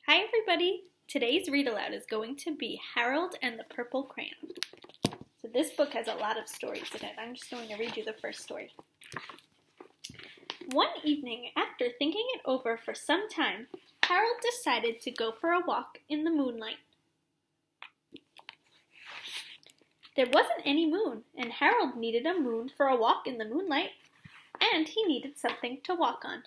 Hi everybody! Today's read aloud is going to be Harold and the Purple Crayon. So this book has a lot of stories in it. I'm just going to read you the first story. One evening, after thinking it over for some time, Harold decided to go for a walk in the moonlight. There wasn't any moon, and Harold needed a moon for a walk in the moonlight, and he needed something to walk on.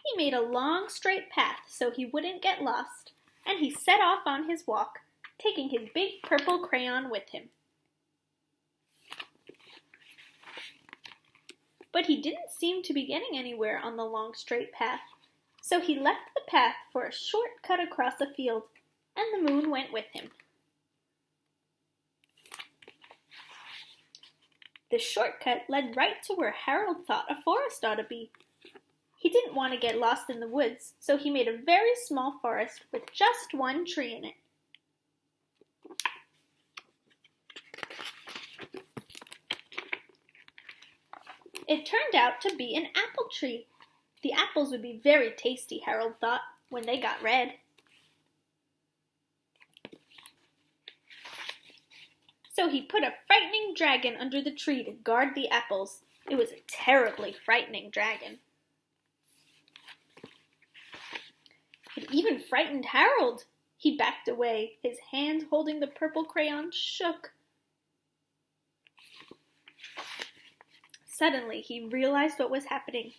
He made a long, straight path so he wouldn't get lost, and he set off on his walk, taking his big purple crayon with him. But he didn't seem to be getting anywhere on the long, straight path, so he left the path for a short cut across a field, and the moon went with him. The shortcut led right to where Harold thought a forest ought to be. He didn't want to get lost in the woods, so he made a very small forest with just one tree in it. It turned out to be an apple tree. The apples would be very tasty, Harold thought, when they got red. So he put a frightening dragon under the tree to guard the apples. It was a terribly frightening dragon. It even frightened Harold. He backed away. His hand holding the purple crayon shook. Suddenly, he realized what was happening.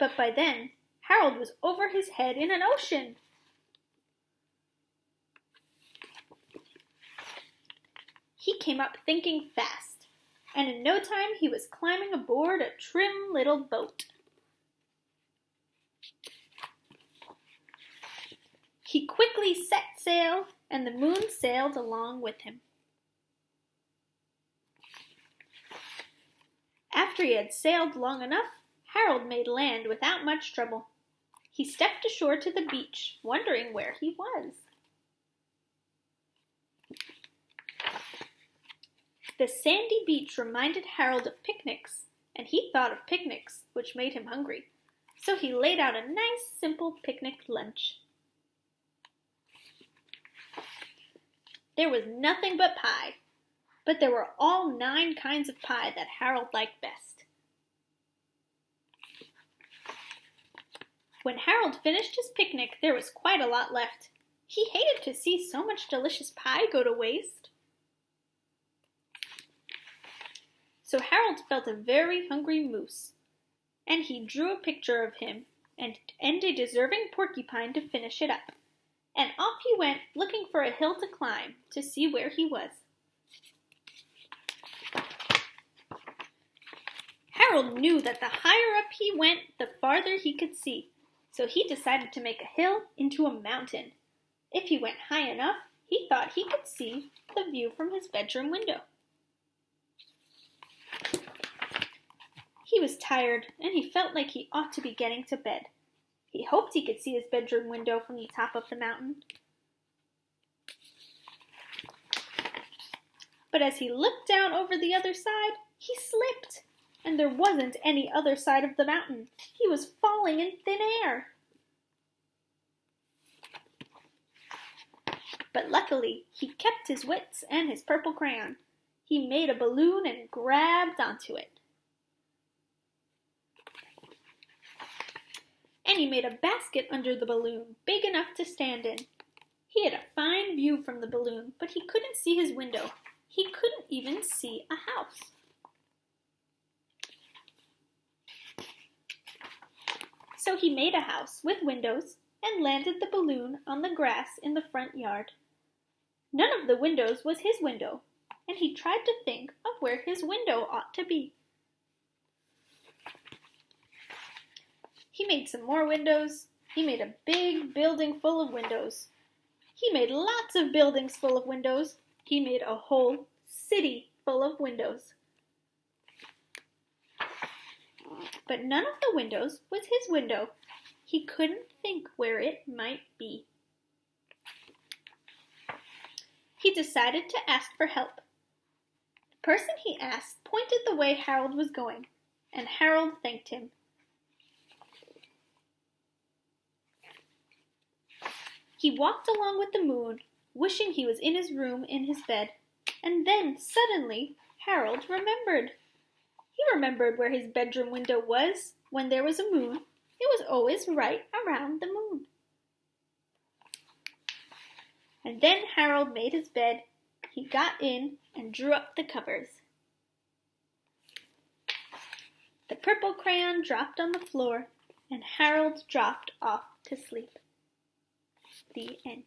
But by then, Harold was over his head in an ocean. He came up thinking fast, and in no time he was climbing aboard a trim little boat. He quickly set sail, and the moon sailed along with him. After he had sailed long enough, Harold made land without much trouble. He stepped ashore to the beach, wondering where he was. The sandy beach reminded Harold of picnics, and he thought of picnics, which made him hungry. So he laid out a nice, simple picnic lunch. There was nothing but pie, but there were all 9 kinds of pie that Harold liked best. When Harold finished his picnic, there was quite a lot left. He hated to see so much delicious pie go to waste. So Harold felt a very hungry moose, and he drew a picture of him and a deserving porcupine to finish it up. And off he went, looking for a hill to climb, to see where he was. Harold knew that the higher up he went, the farther he could see, so he decided to make a hill into a mountain. If he went high enough, he thought he could see the view from his bedroom window. He was tired, and he felt like he ought to be getting to bed. He hoped he could see his bedroom window from the top of the mountain. But as he looked down over the other side, he slipped, and there wasn't any other side of the mountain. He was falling in thin air. But luckily, he kept his wits and his purple crayon. He made a balloon and grabbed onto it. And he made a basket under the balloon, big enough to stand in. He had a fine view from the balloon, but he couldn't see his window. He couldn't even see a house. So he made a house with windows and landed the balloon on the grass in the front yard. None of the windows was his window, and he tried to think of where his window ought to be. He made some more windows. He made a big building full of windows. He made lots of buildings full of windows. He made a whole city full of windows. But none of the windows was his window. He couldn't think where it might be. He decided to ask for help. The person he asked pointed the way Harold was going, and Harold thanked him. He walked along with the moon, wishing he was in his room in his bed, and then, suddenly, Harold remembered. He remembered where his bedroom window was when there was a moon. It was always right around the moon. And then Harold made his bed. He got in and drew up the covers. The purple crayon dropped on the floor, and Harold dropped off to sleep. The end.